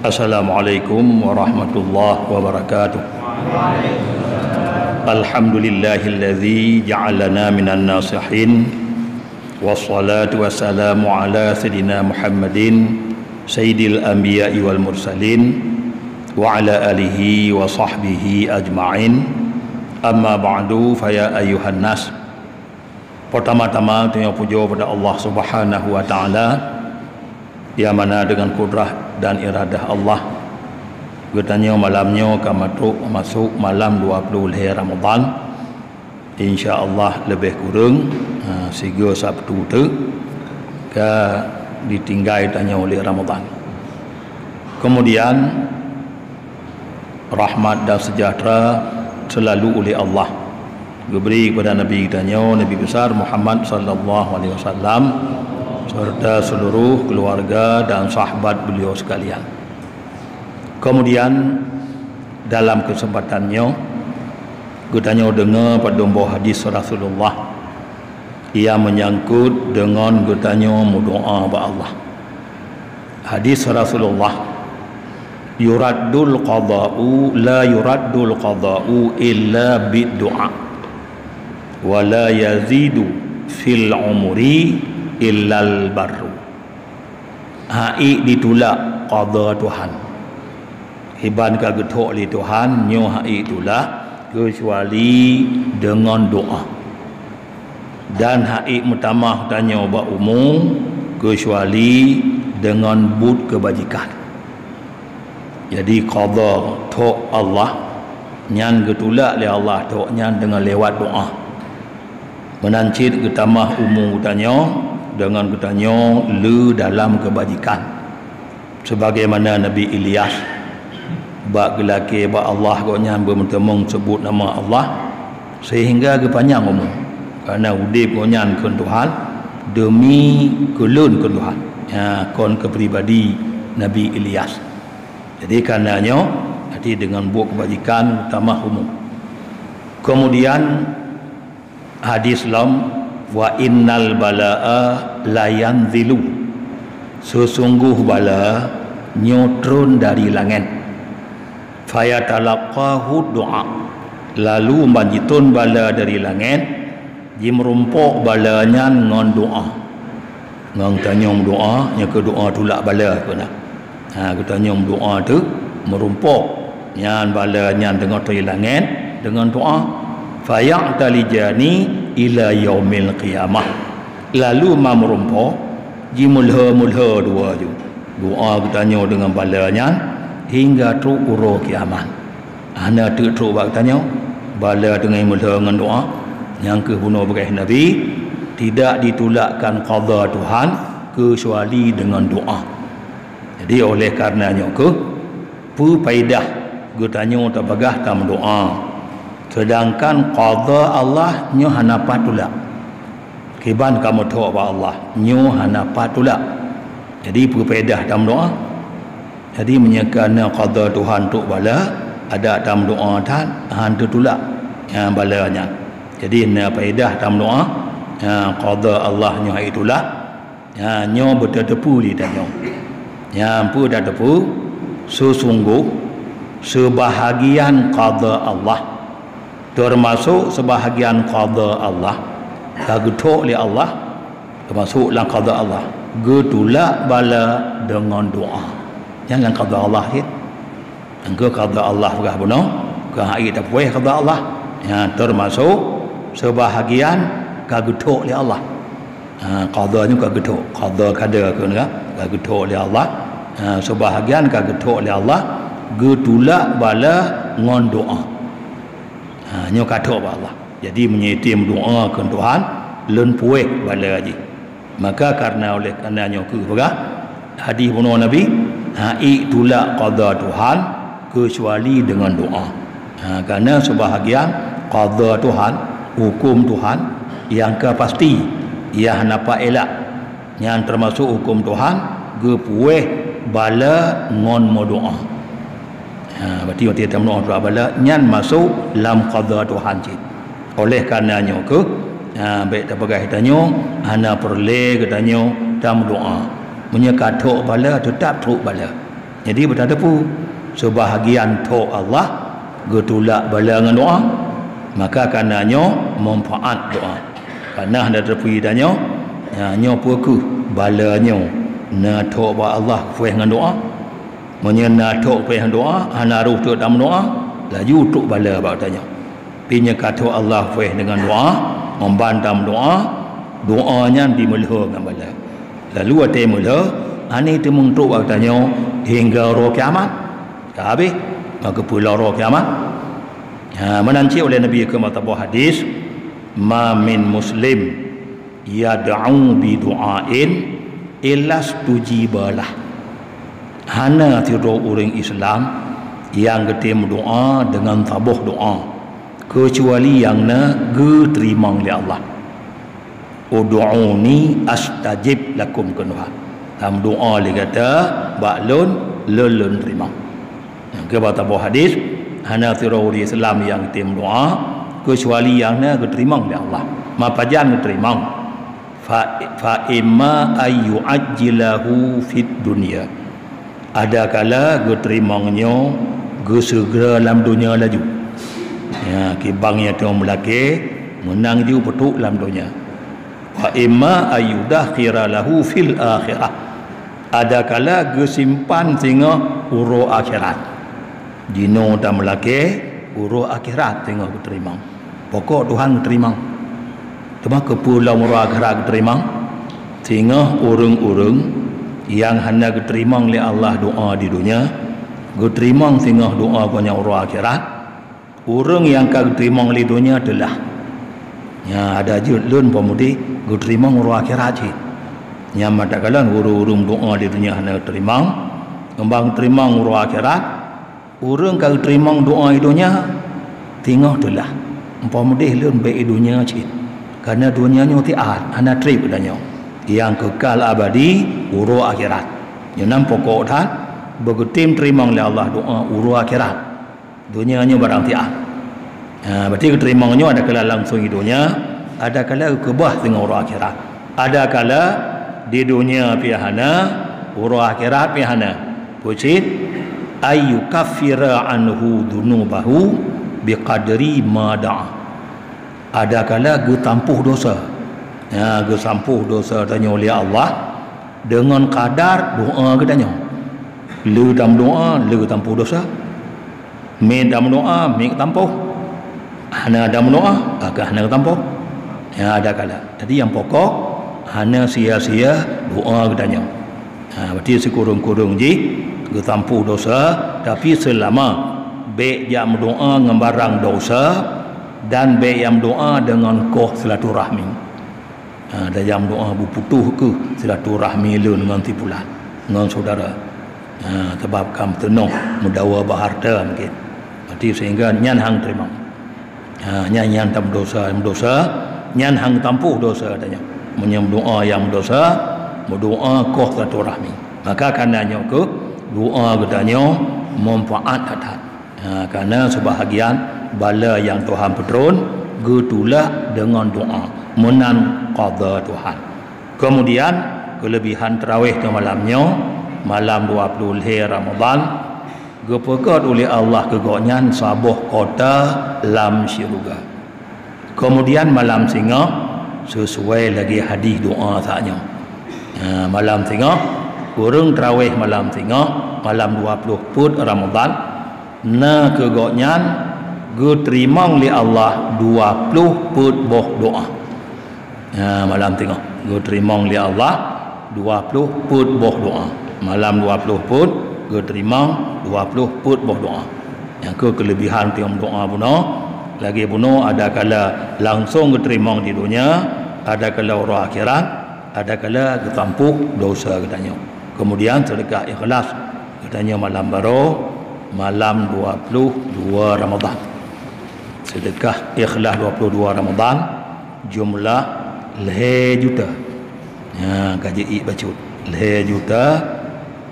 Assalamualaikum warahmatullahi wabarakatuh. Alhamdulillahilladzi ja'alana minan nasihin, wassalatu wassalamu ala sayyidina Muhammadin sayyidil anbiya'i wal mursalin wa ala alihi wa sahbihi ajma'in. Amma ba'du, fa ya ayyuhan nas. Pertama-tama tanya puja pada Allah Subhanahu wa taala, yang mana dengan kudrah dan iradah Allah katanya malamnya masuk malam 20 hari Ramadan, insya-Allah lebih kurang sehingga Sabtu tu ke ditinggal tanya oleh Ramadan. Kemudian rahmat dan sejahtera selalu oleh Allah diberi kepada Nabi tanya, Nabi besar Muhammad sallallahu alaihi wasallam serta seluruh keluarga dan sahabat beliau sekalian. Kemudian dalam kesempatannya kita dengar pada buah hadis Rasulullah ia menyangkut dengan kita berdoa kepada Allah. Hadis Rasulullah, yuraddul qada'u la yuraddul qada'u illa bid-du'a wa la yazidu fil umri illal barru. Hai ditolak qada Tuhan, hiban ka getok li Tuhan nyo hai ditolak kecuali dengan doa, dan hai mutamah tanya ba umum kecuali dengan but kebajikan. Jadi qada tok Allah nyan getolak li Allah tok nyan dengan lewat doa. Menancit getamah umum tanya dengan katanya le dalam kebajikan, sebagaimana Nabi Ilyas bak gelaki bak Allah koknya bertemung sebut nama Allah sehingga kepanjang umum kerana udip koknya ke Tuhan demi kelun ke Tuhan ya kon kepribadi Nabi Ilyas. Jadi karenanya hati dengan buat kebajikan utama umum. Kemudian hadis lam wa innal balaa la yanzilu, sesungguh bala nyotron dari langit, fayatalaqahu doa, lalu manjitun bala dari langit jimerumpok balanya ngon doa, ngon tanyong doa yang ke doa tulak bala kena ketanyong doa tu merumpok nyan bala nyan dengan dari langit dengan doa, fayaqtalijani ila yaumil qiyamah, lalu mamrumpo jimulha dua ju doa bertanya dengan balanya hingga tu uro kiamat. Ana tu bertanya bala dengan mulha dengan doa yang ke bunuh bekas Nabi tidak ditolakkan qada Tuhan kecuali dengan doa. Jadi oleh karenanya ke faedah bertanya tabagah tam doa, sedangkan qada Allah nyo hana patulak kiban kamu tahu apa Allah nyo hana patulak. Jadi berfaedah dalam doa. Jadi menyekana qada Tuhan tu bala ada dalam doa tan han tertulak yang balanya. Jadi na faedah dalam doa qada Allah nyo hai tulak nyo bertepu di tanyo yang pu dah tepu sesungguh sebahagian qada Allah, termasuk sebahagian qada Allah kagetok oleh Allah, termasuk dalam qada Allah getulak bala dengan doa. Jangan qada Allah hit angka qada Allah berah benar ke hai tak puas qada Allah termasuk sebahagian kagetok oleh Allah. Qadanya kagetok, qada kada ke enggak kagetok oleh Allah, sebahagian kagetok oleh Allah getulak bala ngon doa. Nyo katok ba Allah. Jadi menyitim doa ke Tuhan len puih bala haji. Maka karena oleh karenanya ke berah hadis bunuh Nabi hai tulak qada Tuhan kecuali dengan doa. Kerana sebahagian qada Tuhan, hukum Tuhan yang pasti ia napa elak yang termasuk hukum Tuhan gepuih bala ngon mo doa. Berarti waktu kita doa bala nyan masuk dalam qada Tuhan cik. Oleh karenanya ke baik tak pakai tanya ana perle katanya dalam doa menyekatok bala tetap teruk bala Jadi berada pu sebahagian tok Allah getulak bala dengan doa, maka kananya manfaat doa. Karena ada tepi danyo nyo puku balanyo na tok ba Allah fuih dengan doa. Menyena tok fuih dengan doa, hanaru tok dalam doa, laju tok bala ba danyo. Pinya kata Allah fuih dengan doa, membantam doa, doanya dimelha dengan bala. Lalu ate mula ani temung tok ba danyo hingga roh kiamat. Habis maka pula roh kiamat. Menanci oleh Nabi ke matabuh hadis, ma min muslim yad'u bi du'ain illa stujibalah. Hana tiada orang Islam yang getim doa dengan tabuh doa kecuali yang na diterima oleh Allah. Ud'uni astajib lakum kunha. Dalam doa dia kata baklun lelun terima. Yang ke tabuh hadis, hana tiada orang Islam yang getim doa kecuali yang na diterima oleh Allah. Mapajan diterima. Fa imma ayu ajjilahu fid dunya. Ada kala geterimangnya gesegera dalam dunia laju. Ya, kibangnya tu melaki menang ju petuk dalam dunia. Wa imma ayudakhira lahu fil akhirah. Ada kala gesimpan sehingga uro akhirat. Dino tak melaki uro akhirat tengok geterimang. Pokok Tuhan geterimang. Cuma kepulau uro akhirat geterimang sehingga urung-urung yang hendak diterima oleh Allah doa di dunia, diterima sehingga doa punya urang akhirat. Orang yang kau diterima oleh dunia adalah ya ada julun pemudi diterima urang akhirat je. Yang matakalan urung doa di dunia hendak diterima, kembang terima urang akhirat. Orang kau diterima doa di dunia tinggal adalah pemudi lun baik dunia je. Karena dunianya tiada, hanya trip adanya. Yang kekal abadi uru akhirat. Yang pokok dah begitu terima oleh Allah doa uru akhirat. Dunianya barang tiap. Berarti keterimanya ada kala langsung di dunia, ada kala kebah dengan uru akhirat. Ada kala di dunia pihana, uru akhirat pihana. Pucit ayu kafira anhu dunubahu biqadri ma da'a. Ada kala getampuh dosa. Ya, gesampuh dosa tanya oleh Allah dengan kadar doa katanya. Lu dalam doa, lu tampuh dosa. Min dalam doa, min tampuh. Hana dalam doa, agak hana tampuh. Ya, ada kala. Jadi yang pokok hana sia-sia doa katanya. Berarti sekurung-kurung je getampuh dosa, tapi selama baik yang doa dengan barang dosa dan baik yang doa dengan koh silaturahmi. Ada yang doa berputuh ke silaturahmi lu dengan tipulan dengan saudara. Sebab kam tenung mudawa berharta mungkin. Berarti sehingga nyan hang terima. Nyan tam dosa, nyan hang tampuh dosa katanya. Menyem doa yang dosa, berdoa koh silaturahmi. Maka karenanya ke doa katanya manfaat hadat. Karena sebahagian bala yang Tuhan petron getulah dengan doa menan qada Tuhan. Kemudian kelebihan tarawih ke malamnya, malam 20 hari Ramadan gepegat oleh Allah kegonyan sabuh kota lam syurga. Kemudian malam singa sesuai lagi hadis doa saatnya. Malam singa kurang tarawih malam singa malam 20 put Ramadan na kegonyan geterima oleh Allah 20 put boh doa. Malam tengok gue terima oleh Allah 20 put boh doa. Malam 20 put gue terima 20 put boh doa. Yang ke kelebihan tengok doa buno lagi buno ada kala langsung gue terima di dunia, ada kala urang akhirat, ada kala gue tampuh dosa katanya. Kemudian sedekah ikhlas katanya malam baru malam 22 Ramadan. Sedekah ikhlas 22 Ramadan jumlah 5 juta. Kaji ik bacut 5 juta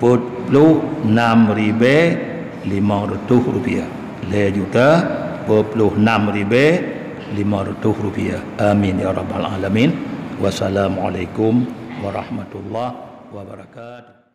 46,500 rupiah. 5 juta 46,500 rupiah. Amin ya rabbal alamin. Wassalamualaikum warahmatullahi wabarakatuh.